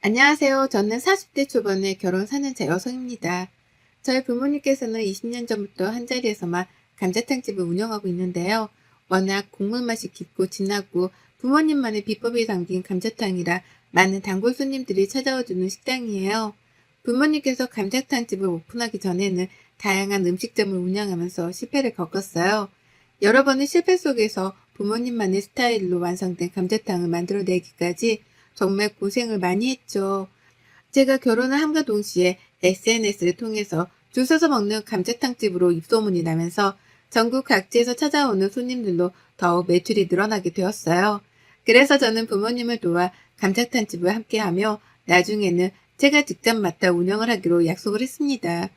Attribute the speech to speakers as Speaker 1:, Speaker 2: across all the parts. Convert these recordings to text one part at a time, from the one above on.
Speaker 1: 안녕하세요. 저는 40대 초반에 결혼 4년차 여성입니다. 저희 부모님께서는 20년 전부터 한자리에서만 감자탕집을 운영하고 있는데요. 워낙 국물 맛이 깊고 진하고 부모님만의 비법이 담긴 감자탕이라 많은 단골 손님들이 찾아와주는 식당이에요. 부모님께서 감자탕집을 오픈하기 전에는 다양한 음식점을 운영하면서 실패를 겪었어요. 여러 번의 실패 속에서 부모님만의 스타일로 완성된 감자탕을 만들어내기까지 정말 고생을 많이 했죠. 제가 결혼을 함과 동시에 SNS를 통해서 줄 서서 먹는 감자탕집으로 입소문이 나면서 전국 각지에서 찾아오는 손님들로 더욱 매출이 늘어나게 되었어요. 그래서 저는 부모님을 도와 감자탕집을 함께하며 나중에는 제가 직접 맡아 운영을 하기로 약속을 했습니다.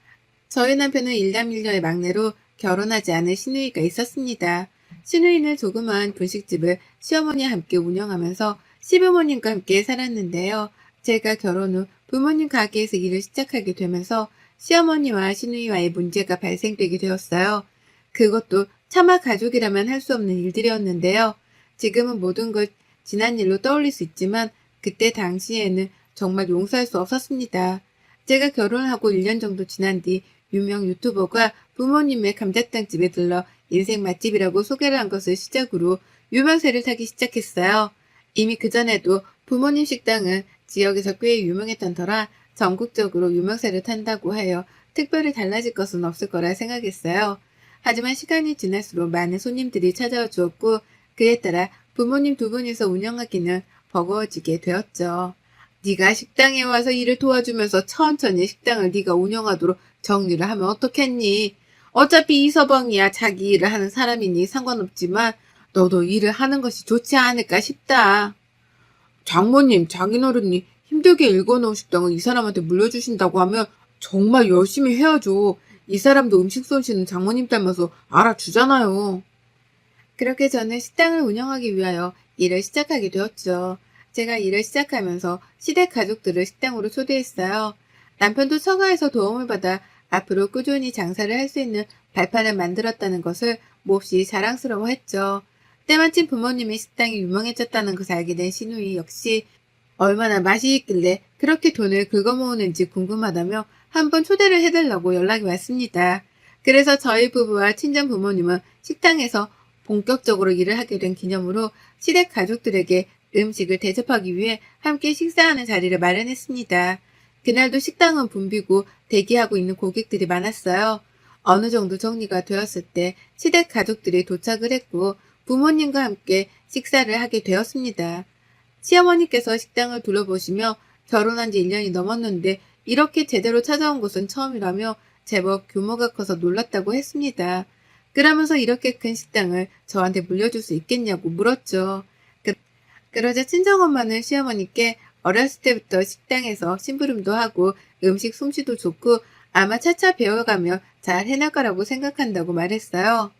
Speaker 1: 저희 남편은 일남일녀의 막내로 결혼하지 않은 시누이가 있었습니다. 시누이는 조그마한 분식집을 시어머니와 함께 운영하면서 시부모님과 함께 살았는데요. 제가 결혼 후 부모님 가게에서 일을 시작하게 되면서 시어머니와 시누이와의 문제가 발생되게 되었어요. 그것도 차마 가족이라면 할 수 없는 일들이었는데요. 지금은 모든 걸 지난 일로 떠올릴 수 있지만 그때 당시에는 정말 용서할 수 없었습니다. 제가 결혼하고 1년 정도 지난 뒤 유명 유튜버가 부모님의 감자탕집에 들러 인생 맛집이라고 소개를 한 것을 시작으로 유명세를 타기 시작했어요. 이미 그전에도 부모님 식당은 지역에서 꽤 유명했던 터라 전국적으로 유명세를 탄다고 하여 특별히 달라질 것은 없을 거라 생각했어요. 하지만 시간이 지날수록 많은 손님들이 찾아와 주었고 그에 따라 부모님 두 분이서 운영하기는 버거워지게 되었죠. 네가 식당에 와서 일을 도와주면서 천천히 식당을 네가 운영하도록 정리를 하면 어떻겠니? 어차피 이서방이야 자기 일을 하는 사람이니 상관없지만 너도 일을 하는 것이 좋지 않을까 싶다. 장모님, 장인어른이 힘들게 일궈놓은 식당을 이 사람한테 물려주신다고 하면 정말 열심히 해야죠. 이 사람도 음식 솜씨는 장모님 닮아서 알아주잖아요. 그렇게 저는 식당을 운영하기 위하여 일을 시작하게 되었죠. 제가 일을 시작하면서 시댁 가족들을 식당으로 초대했어요. 남편도 처가에서 도움을 받아 앞으로 꾸준히 장사를 할 수 있는 발판을 만들었다는 것을 몹시 자랑스러워했죠. 때마침 부모님의 식당이 유명해졌다는 것을 알게 된 시누이 역시 얼마나 맛이 있길래 그렇게 돈을 긁어모으는지 궁금하다며 한번 초대를 해달라고 연락이 왔습니다. 그래서 저희 부부와 친정 부모님은 식당에서 본격적으로 일을 하게 된 기념으로 시댁 가족들에게 음식을 대접하기 위해 함께 식사하는 자리를 마련했습니다. 그날도 식당은 붐비고 대기하고 있는 고객들이 많았어요. 어느 정도 정리가 되었을 때 시댁 가족들이 도착을 했고 부모님과 함께 식사를 하게 되었습니다. 시어머니께서 식당을 둘러보시며 결혼한 지 1년이 넘었는데 이렇게 제대로 찾아온 곳은 처음이라며 제법 규모가 커서 놀랐다고 했습니다. 그러면서 이렇게 큰 식당을 저한테 물려줄 수 있겠냐고 물었죠. 그러자 친정엄마는 시어머니께 어렸을 때부터 식당에서 심부름도 하고 음식 솜씨도 좋고 아마 차차 배워가며 잘 해낼 거라고 생각한다고 말했어요.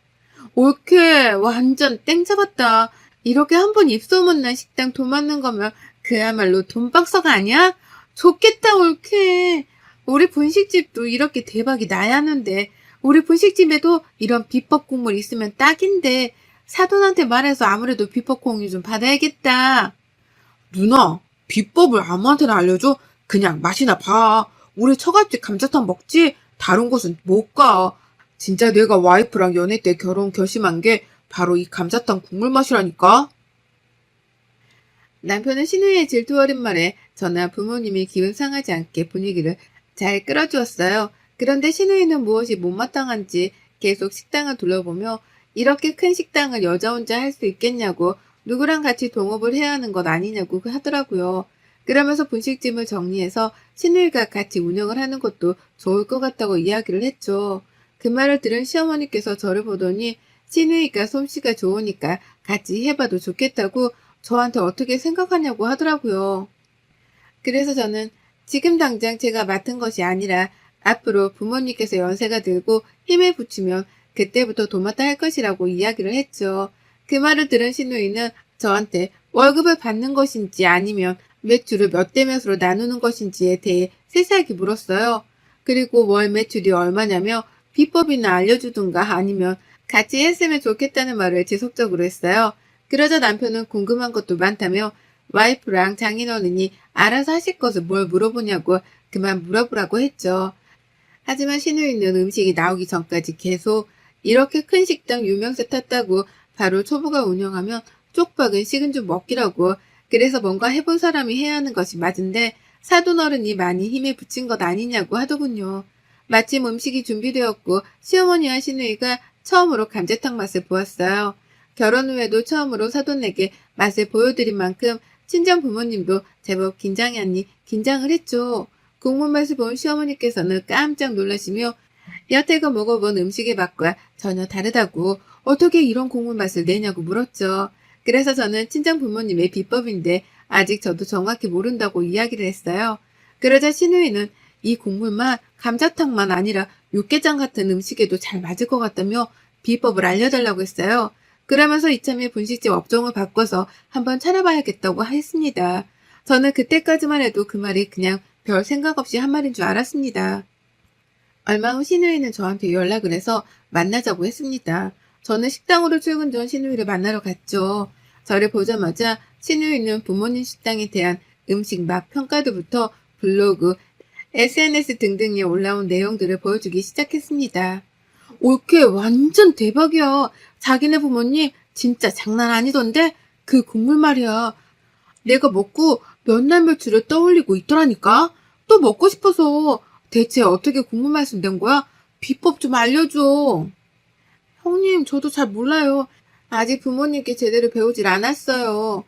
Speaker 1: 옳게 완전 땡 잡았다. 이렇게 한 번 입소문 난 식당 돈 맞는 거면 그야말로 돈박사가 아니야? 좋겠다 옳게. 우리 분식집도 이렇게 대박이 나야 하는데 우리 분식집에도 이런 비법 국물 있으면 딱인데 사돈한테 말해서 아무래도 비법 공유 좀 받아야겠다. 누나, 비법을 아무한테나 알려줘? 그냥 맛이나 봐. 우리 처갓집 감자탕 먹지? 다른 곳은 못 가. 진짜 내가 와이프랑 연애 때 결혼 결심한 게 바로 이 감자탕 국물 맛이라니까? 남편은 신우이의 질투 어린 말에 저나 부모님이 기분 상하지 않게 분위기를 잘 끌어주었어요. 그런데 신우이는 무엇이 못마땅한지 계속 식당을 둘러보며 이렇게 큰 식당을 여자 혼자 할 수 있겠냐고 누구랑 같이 동업을 해야 하는 것 아니냐고 하더라고요. 그러면서 분식집을 정리해서 신우이가 같이 운영을 하는 것도 좋을 것 같다고 이야기를 했죠. 그 말을 들은 시어머니께서 저를 보더니 신우이가 솜씨가 좋으니까 같이 해봐도 좋겠다고 저한테 어떻게 생각하냐고 하더라고요. 그래서 저는 지금 당장 제가 맡은 것이 아니라 앞으로 부모님께서 연세가 들고 힘을 붙이면 그때부터 도맡아 할 것이라고 이야기를 했죠. 그 말을 들은 시누이는 저한테 월급을 받는 것인지 아니면 매출을 몇 대 몇으로 나누는 것인지에 대해 세세하게 물었어요. 그리고 월 매출이 얼마냐며 비법이나 알려주든가 아니면 같이 했으면 좋겠다는 말을 지속적으로 했어요. 그러자 남편은 궁금한 것도 많다며 와이프랑 장인어른이 알아서 하실 것을 뭘 물어보냐고 그만 물어보라고 했죠. 하지만 신우이는 음식이 나오기 전까지 계속 이렇게 큰 식당 유명세 탔다고 바로 초보가 운영하면 쪽박은 식은 죽 먹기라고 그래서 뭔가 해본 사람이 해야 하는 것이 맞은데 사돈어른이 많이 힘에 부친 것 아니냐고 하더군요. 마침 음식이 준비되었고 시어머니와 신우이가 처음으로 감자탕 맛을 보았어요. 결혼 후에도 처음으로 사돈에게 맛을 보여드린 만큼 친정 부모님도 제법 긴장이 아니 긴장을 했죠. 국물 맛을 본 시어머니께서는 깜짝 놀라시며 여태껏 먹어본 음식의 맛과 전혀 다르다고 어떻게 이런 국물 맛을 내냐고 물었죠. 그래서 저는 친정 부모님의 비법인데 아직 저도 정확히 모른다고 이야기를 했어요. 그러자 신우이는 이 국물맛 감자탕만 아니라 육개장 같은 음식에도 잘 맞을 것 같다며 비법을 알려달라고 했어요. 그러면서 이참에 분식집 업종을 바꿔서 한번 찾아봐야겠다고 했습니다. 저는 그때까지만 해도 그 말이 그냥 별 생각 없이 한 말인 줄 알았습니다. 얼마 후 신우이는 저한테 연락을 해서 만나자고 했습니다. 저는 식당으로 출근 전 신우이를 만나러 갔죠. 저를 보자마자 신우이는 부모님 식당에 대한 음식 맛 평가도부터 블로그, SNS 등등에 올라온 내용들을 보여주기 시작했습니다. 올케 완전 대박이야. 자기네 부모님 진짜 장난 아니던데? 그 국물 말이야. 내가 먹고 몇 날 며칠을 떠올리고 있더라니까? 또 먹고 싶어서 대체 어떻게 국물 맛을 낸 거야? 비법 좀 알려줘. 형님, 저도 잘 몰라요. 아직 부모님께 제대로 배우질 않았어요.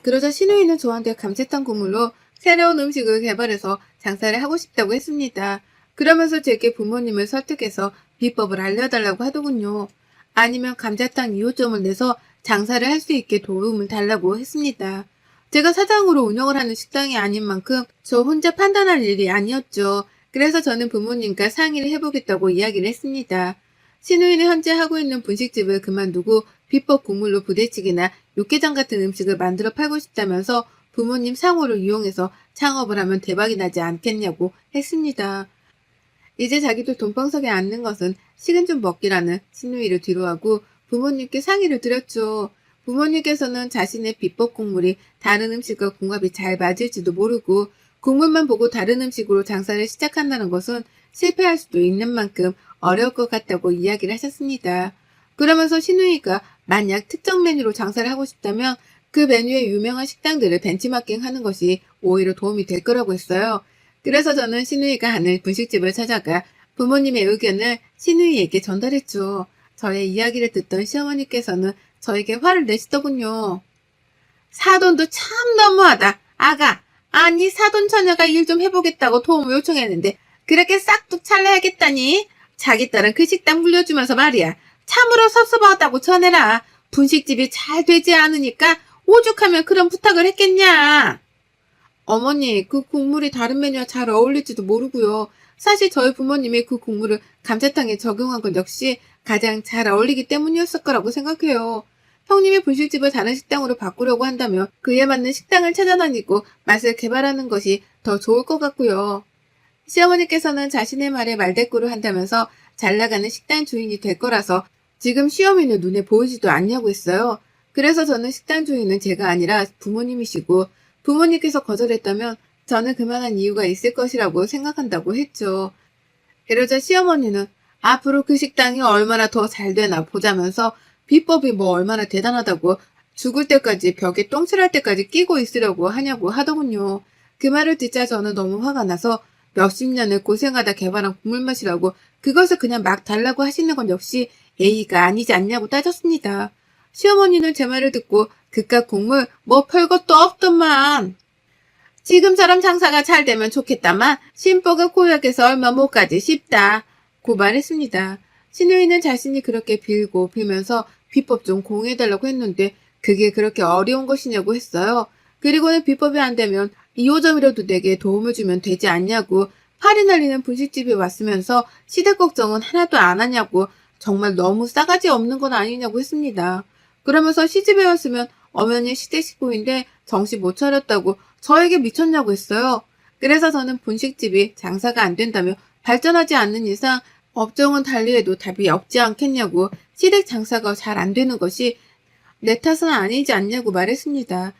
Speaker 1: 그러자 신우이는 저한테 감자탕 국물로 새로운 음식을 개발해서 장사를 하고 싶다고 했습니다. 그러면서 제게 부모님을 설득해서 비법을 알려달라고 하더군요. 아니면 감자탕 2호점을 내서 장사를 할 수 있게 도움을 달라고 했습니다. 제가 사장으로 운영을 하는 식당이 아닌 만큼 저 혼자 판단할 일이 아니었죠. 그래서 저는 부모님과 상의를 해보겠다고 이야기를 했습니다. 신우이는 현재 하고 있는 분식집을 그만두고 비법 국물로 부대찌개나 육개장 같은 음식을 만들어 팔고 싶다면서 부모님 상호를 이용해서 창업을 하면 대박이 나지 않겠냐고 했습니다. 이제 자기도 돈방석에 앉는 것은 식은 죽 먹기라는 신우이를 뒤로하고 부모님께 상의를 드렸죠. 부모님께서는 자신의 비법 국물이 다른 음식과 궁합이 잘 맞을지도 모르고 국물만 보고 다른 음식으로 장사를 시작한다는 것은 실패할 수도 있는 만큼 어려울 것 같다고 이야기를 하셨습니다. 그러면서 신우이가 만약 특정 메뉴로 장사를 하고 싶다면 그 메뉴의 유명한 식당들을 벤치마킹하는 것이 오히려 도움이 될 거라고 했어요. 그래서 저는 신우이가 하는 분식집을 찾아가 부모님의 의견을 신우이에게 전달했죠. 저의 이야기를 듣던 시어머니께서는 저에게 화를 내시더군요. 사돈도 참 너무하다. 아가, 아니 사돈 처녀가 일 좀 해보겠다고 도움을 요청했는데 그렇게 싹둑 잘라야겠다니. 자기 딸은 그 식당 물려주면서 말이야. 참으로 섭섭하다고 전해라. 분식집이 잘 되지 않으니까 오죽하면 그런 부탁을 했겠냐. 어머니, 그 국물이 다른 메뉴와 잘 어울릴지도 모르고요. 사실 저희 부모님이 그 국물을 감자탕에 적용한 건 역시 가장 잘 어울리기 때문이었을 거라고 생각해요. 형님이 분식집을 다른 식당으로 바꾸려고 한다면 그에 맞는 식당을 찾아다니고 맛을 개발하는 것이 더 좋을 것 같고요. 시어머니께서는 자신의 말에 말대꾸를 한다면서 잘 나가는 식당 주인이 될 거라서 지금 시어머니는 눈에 보이지도 않냐고 했어요. 그래서 저는 식당 주인은 제가 아니라 부모님이시고 부모님께서 거절했다면 저는 그만한 이유가 있을 것이라고 생각한다고 했죠. 이러자 시어머니는 앞으로 그 식당이 얼마나 더 잘 되나 보자면서 비법이 뭐 얼마나 대단하다고 죽을 때까지 벽에 똥칠할 때까지 끼고 있으려고 하냐고 하더군요. 그 말을 듣자 저는 너무 화가 나서 몇십 년을 고생하다 개발한 국물맛이라고 그것을 그냥 막 달라고 하시는 건 역시 예의가 아니지 않냐고 따졌습니다. 시어머니는 제 말을 듣고 그깟 국물 뭐 별것도 없더만. 지금처럼 장사가 잘 되면 좋겠다만 신보가 고약해서 얼마 못 가지 싶다. 고 말했습니다. 신우이는 자신이 그렇게 빌고 빌면서 비법 좀 공유해달라고 했는데 그게 그렇게 어려운 것이냐고 했어요. 그리고는 비법이 안 되면 2호점이라도 내게 도움을 주면 되지 않냐고 팔이 날리는 분식집에 왔으면서 시댁 걱정은 하나도 안 하냐고 정말 너무 싸가지 없는 건 아니냐고 했습니다. 그러면서 시집에 왔으면 어머니 시댁 식구인데 정신 못 차렸다고 저에게 미쳤냐고 했어요. 그래서 저는 분식집이 장사가 안 된다며 발전하지 않는 이상 업종은 달리해도 답이 없지 않겠냐고 시댁 장사가 잘 안 되는 것이 내 탓은 아니지 않냐고 말했습니다.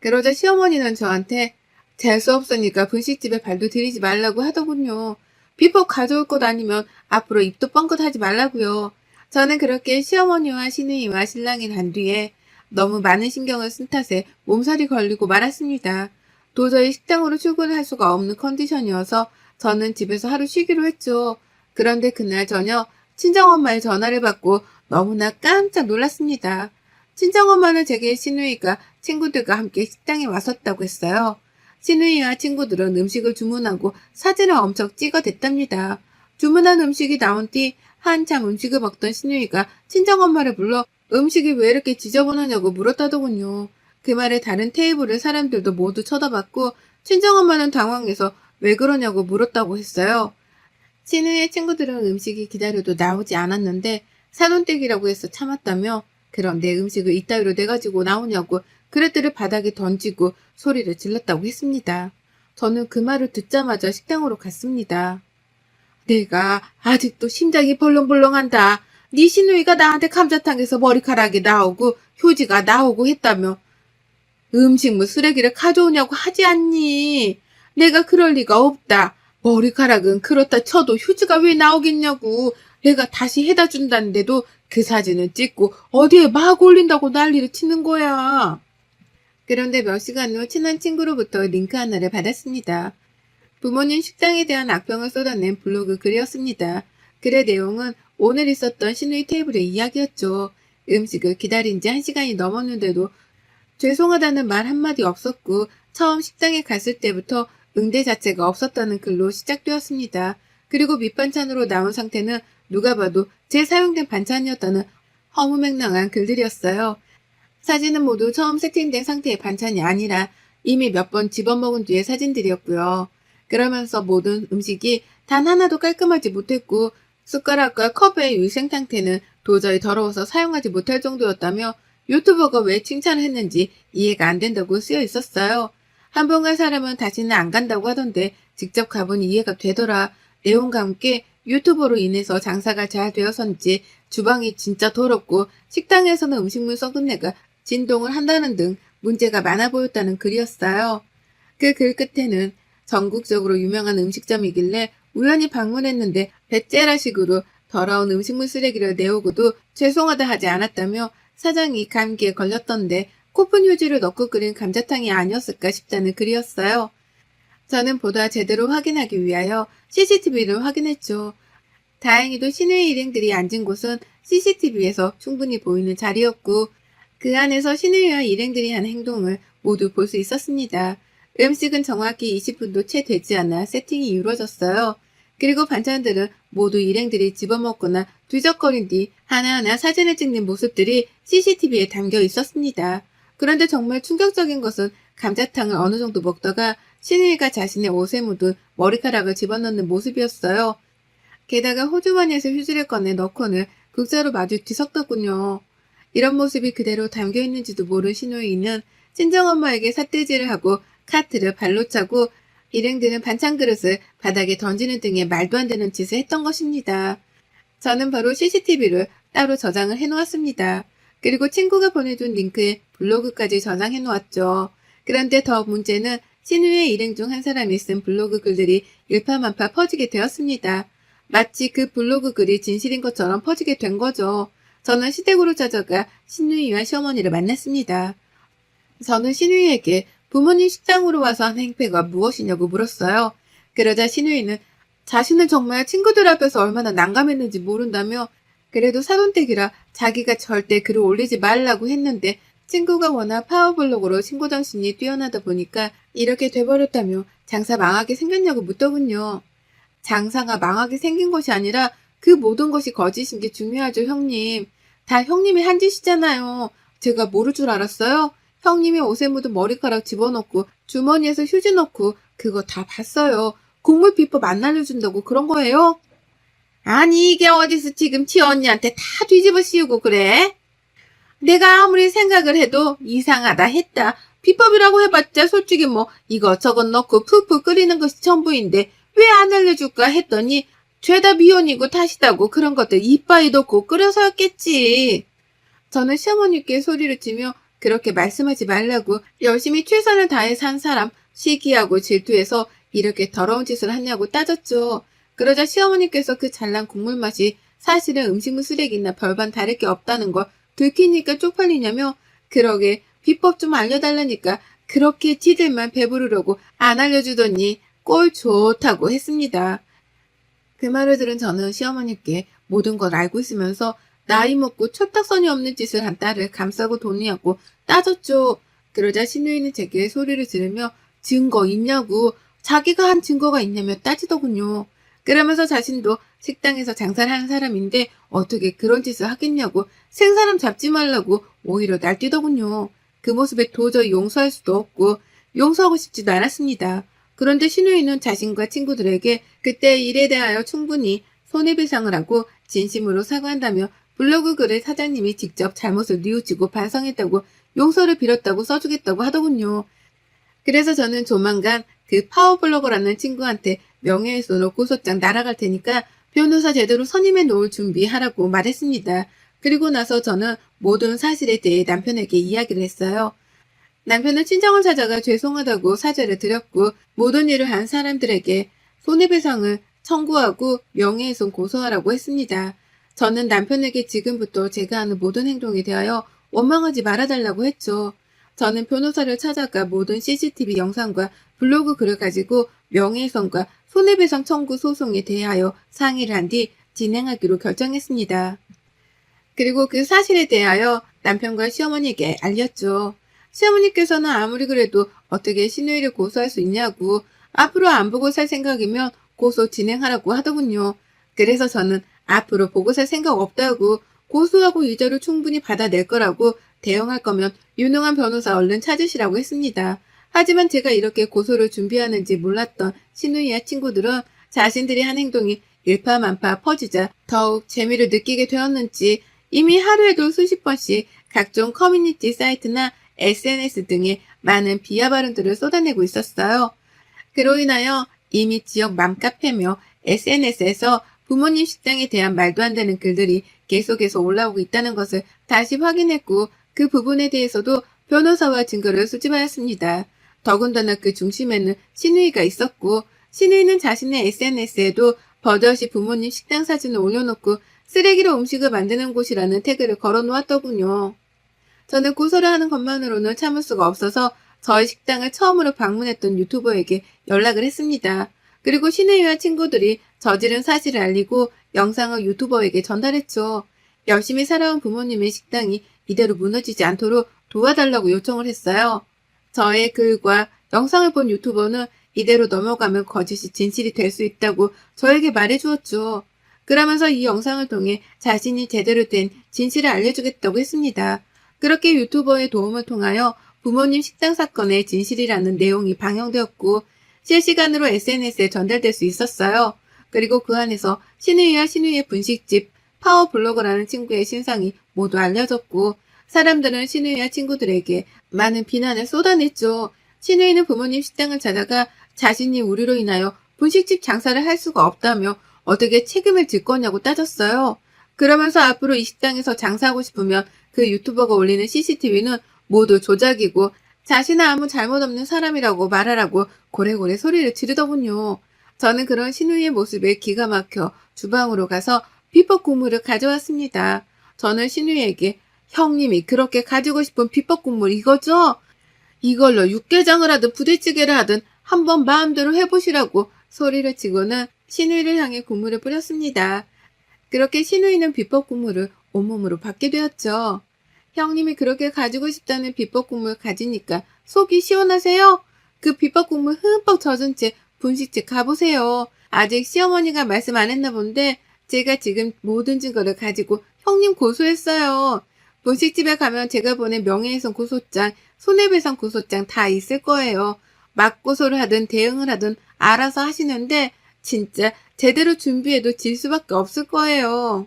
Speaker 1: 그러자 시어머니는 저한테 재수 없으니까 분식집에 발도 들이지 말라고 하더군요. 비법 가져올 것 아니면 앞으로 입도 뻥긋하지 말라고요. 저는 그렇게 시어머니와 시누이와 신랑이 난 뒤에 너무 많은 신경을 쓴 탓에 몸살이 걸리고 말았습니다. 도저히 식당으로 출근을 할 수가 없는 컨디션이어서 저는 집에서 하루 쉬기로 했죠. 그런데 그날 저녁 친정엄마의 전화를 받고 너무나 깜짝 놀랐습니다. 친정엄마는 제게 시누이가 친구들과 함께 식당에 왔었다고 했어요. 시누이와 친구들은 음식을 주문하고 사진을 엄청 찍어댔답니다. 주문한 음식이 나온 뒤 한참 음식을 먹던 시누이가 친정엄마를 불러 음식이 왜 이렇게 지저분하냐고 물었다더군요. 그 말에 다른 테이블의 사람들도 모두 쳐다봤고 친정엄마는 당황해서 왜 그러냐고 물었다고 했어요. 시누이의 친구들은 음식이 기다려도 나오지 않았는데 사돈댁이라고 해서 참았다며 그럼 내 음식을 이따위로 내가지고 나오냐고 그릇들을 바닥에 던지고 소리를 질렀다고 했습니다. 저는 그 말을 듣자마자 식당으로 갔습니다. 내가 아직도 심장이 벌렁벌렁한다. 네 시누이가 나한테 감자탕에서 머리카락이 나오고 휴지가 나오고 했다며 음식물 쓰레기를 가져오냐고 하지 않니? 내가 그럴 리가 없다. 머리카락은 그렇다 쳐도 휴지가 왜 나오겠냐고. 내가 다시 해다 준다는데도 그 사진을 찍고 어디에 막 올린다고 난리를 치는 거야. 그런데 몇 시간 후 친한 친구로부터 링크 하나를 받았습니다. 부모님 식당에 대한 악평을 쏟아낸 블로그 글이었습니다. 글의 내용은 오늘 있었던 시누이 테이블의 이야기였죠. 음식을 기다린 지 1시간이 넘었는데도 죄송하다는 말 한마디 없었고 처음 식당에 갔을 때부터 응대 자체가 없었다는 글로 시작되었습니다. 그리고 밑반찬으로 나온 상태는 누가 봐도 재사용된 반찬이었다는 허무맹랑한 글들이었어요. 사진은 모두 처음 세팅된 상태의 반찬이 아니라 이미 몇 번 집어먹은 뒤의 사진들이었고요. 그러면서 모든 음식이 단 하나도 깔끔하지 못했고 숟가락과 컵의 위생 상태는 도저히 더러워서 사용하지 못할 정도였다며 유튜버가 왜 칭찬을 했는지 이해가 안 된다고 쓰여 있었어요. 한 번 간 사람은 다시는 안 간다고 하던데 직접 가보니 이해가 되더라. 내용과 함께 유튜버로 인해서 장사가 잘 되어서인지 주방이 진짜 더럽고 식당에서는 음식물 썩은 내가 진동을 한다는 등 문제가 많아 보였다는 글이었어요. 그 글 끝에는 전국적으로 유명한 음식점이길래 우연히 방문했는데 배째라식으로 더러운 음식물 쓰레기를 내오고도 죄송하다 하지 않았다며 사장이 감기에 걸렸던데 코푼 휴지를 넣고 끓인 감자탕이 아니었을까 싶다는 글이었어요. 저는 보다 제대로 확인하기 위하여 CCTV를 확인했죠. 다행히도 시누이 일행들이 앉은 곳은 CCTV에서 충분히 보이는 자리였고 그 안에서 시누이와 일행들이 한 행동을 모두 볼 수 있었습니다. 음식은 정확히 20분도 채 되지 않아 세팅이 이루어졌어요. 그리고 반찬들은 모두 일행들이 집어먹거나 뒤적거린 뒤 하나하나 사진을 찍는 모습들이 CCTV에 담겨 있었습니다. 그런데 정말 충격적인 것은 감자탕을 어느 정도 먹다가 시누이가 자신의 옷에 묻은 머리카락을 집어넣는 모습이었어요. 게다가 호주머니에서 휴지를 꺼내 넣고는 극자로 마주 뒤섞더군요. 이런 모습이 그대로 담겨 있는지도 모른 시누이는 친정엄마에게 삿대질을 하고 카트를 발로 차고 일행들은 반찬 그릇을 바닥에 던지는 등의 말도 안 되는 짓을 했던 것입니다. 저는 바로 CCTV를 따로 저장을 해놓았습니다. 그리고 친구가 보내준 링크에 블로그까지 저장해 놓았죠. 그런데 더 문제는 시누이의 일행 중 한 사람이 쓴 블로그 글들이 일파만파 퍼지게 되었습니다. 마치 그 블로그 글이 진실인 것처럼 퍼지게 된 거죠. 저는 시댁으로 찾아가 시누이와 시어머니를 만났습니다. 저는 시누이에게 부모님 식당으로 와서 한 행패가 무엇이냐고 물었어요. 그러자 시누이는 자신은 정말 친구들 앞에서 얼마나 난감했는지 모른다며 그래도 사돈댁이라 자기가 절대 글을 올리지 말라고 했는데 친구가 워낙 파워블로그로 신고 정신이 뛰어나다 보니까 이렇게 돼버렸다며 장사 망하게 생겼냐고 묻더군요. 장사가 망하게 생긴 것이 아니라 그 모든 것이 거짓인 게 중요하죠, 형님. 다 형님이 한 짓이잖아요. 제가 모를 줄 알았어요? 형님이 옷에 묻은 머리카락 집어넣고 주머니에서 휴지 넣고 그거 다 봤어요. 국물 비법 안 알려준다고 그런 거예요? 아니 이게 어디서 지금 지 언니한테 다 뒤집어 씌우고 그래? 내가 아무리 생각을 해도 이상하다 했다. 비법이라고 해봤자 솔직히 뭐 이것저것 넣고 푹푹 끓이는 것이 전부인데 왜 안 알려줄까 했더니 죄다 미혼이고 탓이다고 그런 것들 이빠이 넣고 끓여서였겠지. 저는 시어머니께 소리를 치며 그렇게 말씀하지 말라고 열심히 최선을 다해 산 사람 시기하고 질투해서 이렇게 더러운 짓을 하냐고 따졌죠. 그러자 시어머니께서 그 잘난 국물 맛이 사실은 음식물 쓰레기나 별반 다를 게 없다는 걸 들키니까 쪽팔리냐며 그러게 비법 좀 알려달라니까 그렇게 지들만 배부르려고 안 알려주더니 꼴 좋다고 했습니다. 그 말을 들은 저는 시어머니께 모든 걸 알고 있으면서 나이 먹고 철딱서니 없는 짓을 한 딸을 감싸고 돈이냐고 따졌죠. 그러자 시누이는 제게 소리를 지르며 증거 있냐고 자기가 한 증거가 있냐며 따지더군요. 그러면서 자신도 식당에서 장사를 하는 사람인데 어떻게 그런 짓을 하겠냐고 생사람 잡지 말라고 오히려 날뛰더군요. 그 모습에 도저히 용서할 수도 없고 용서하고 싶지도 않았습니다. 그런데 시누이는 자신과 친구들에게 그때 일에 대하여 충분히 손해배상을 하고 진심으로 사과한다며 블로그 글에 사장님이 직접 잘못을 뉘우치고 반성했다고 용서를 빌었다고 써주겠다고 하더군요. 그래서 저는 조만간 그 파워블로거라는 친구한테 명예훼손으로 고소장 날아갈 테니까 변호사 제대로 선임해 놓을 준비하라고 말했습니다. 그리고 나서 저는 모든 사실에 대해 남편에게 이야기를 했어요. 남편은 친정을 찾아가 죄송하다고 사죄를 드렸고 모든 일을 한 사람들에게 손해배상을 청구하고 명예훼손 고소하라고 했습니다. 저는 남편에게 지금부터 제가 하는 모든 행동에 대하여 원망하지 말아달라고 했죠. 저는 변호사를 찾아가 모든 CCTV 영상과 블로그 글을 가지고 명예훼손과 손해배상 청구 소송에 대하여 상의를 한 뒤 진행하기로 결정했습니다. 그리고 그 사실에 대하여 남편과 시어머니에게 알렸죠. 시어머니께서는 아무리 그래도 어떻게 시누이를 고소할 수 있냐고 앞으로 안 보고 살 생각이면 고소 진행하라고 하더군요. 그래서 저는 앞으로 보고 살 생각 없다고 고소하고 이자를 충분히 받아낼 거라고 대응할 거면 유능한 변호사 얼른 찾으시라고 했습니다. 하지만 제가 이렇게 고소를 준비하는지 몰랐던 시누이와 친구들은 자신들이 한 행동이 일파만파 퍼지자 더욱 재미를 느끼게 되었는지 이미 하루에도 수십 번씩 각종 커뮤니티 사이트나 SNS 등에 많은 비하 발언들을 쏟아내고 있었어요. 그로 인하여 이미 지역 맘카페며 SNS에서 부모님 식당에 대한 말도 안 되는 글들이 계속해서 올라오고 있다는 것을 다시 확인했고 그 부분에 대해서도 변호사와 증거를 수집하였습니다. 더군다나 그 중심에는 시누이가 있었고 시누이는 자신의 SNS에도 버젓이 부모님 식당 사진을 올려놓고 쓰레기로 음식을 만드는 곳이라는 태그를 걸어놓았더군요. 저는 고소를 하는 것만으로는 참을 수가 없어서 저희 식당을 처음으로 방문했던 유튜버에게 연락을 했습니다. 그리고 시누이와 친구들이 저지른 사실을 알리고 영상을 유튜버에게 전달했죠. 열심히 살아온 부모님의 식당이 이대로 무너지지 않도록 도와달라고 요청을 했어요. 저의 글과 영상을 본 유튜버는 이대로 넘어가면 거짓이 진실이 될 수 있다고 저에게 말해주었죠. 그러면서 이 영상을 통해 자신이 제대로 된 진실을 알려주겠다고 했습니다. 그렇게 유튜버의 도움을 통하여 부모님 식당 사건의 진실이라는 내용이 방영되었고 실시간으로 SNS에 전달될 수 있었어요. 그리고 그 안에서 시누이와 시누이의 분식집 파워블로거라는 친구의 신상이 모두 알려졌고 사람들은 시누이와 친구들에게 많은 비난을 쏟아냈죠. 시누이는 부모님 식당을 찾아가 자신이 우리로 인하여 분식집 장사를 할 수가 없다며 어떻게 책임을 질 거냐고 따졌어요. 그러면서 앞으로 이 식당에서 장사하고 싶으면 그 유튜버가 올리는 CCTV는 모두 조작이고 자신은 아무 잘못 없는 사람이라고 말하라고 고래고래 소리를 지르더군요. 저는 그런 시누이의 모습에 기가 막혀 주방으로 가서 비법 국물을 가져왔습니다. 저는 시누이에게 형님이 그렇게 가지고 싶은 비법 국물 이거죠? 이걸로 육개장을 하든 부대찌개를 하든 한번 마음대로 해보시라고 소리를 치고는 시누이를 향해 국물을 뿌렸습니다. 그렇게 시누이는 비법 국물을 온몸으로 받게 되었죠. 형님이 그렇게 가지고 싶다는 비법 국물 가지니까 속이 시원하세요? 그 비법 국물 흠뻑 젖은 채 분식집 가보세요. 아직 시어머니가 말씀 안 했나 본데 제가 지금 모든 증거를 가지고 형님 고소했어요. 분식집에 가면 제가 보낸 명예훼손 고소장, 손해배상 고소장 다 있을 거예요. 맞고소를 하든 대응을 하든 알아서 하시는데 진짜 제대로 준비해도 질 수밖에 없을 거예요.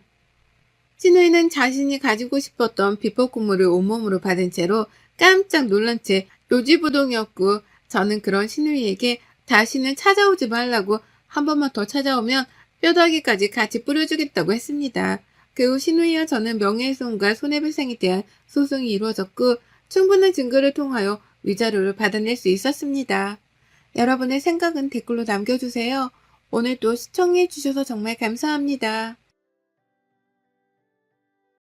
Speaker 1: 시누이는 자신이 가지고 싶었던 비법 국물을 온몸으로 받은 채로 깜짝 놀란 채 요지부동이었고 저는 그런 시누이에게 다시는 찾아오지 말라고 한 번만 더 찾아오면 뼈다귀까지 같이 뿌려주겠다고 했습니다. 그 후 시누이와 저는 명예훼손과 손해배상에 대한 소송이 이루어졌고 충분한 증거를 통하여 위자료를 받아낼 수 있었습니다. 여러분의 생각은 댓글로 남겨주세요. 오늘도 시청해주셔서 정말 감사합니다.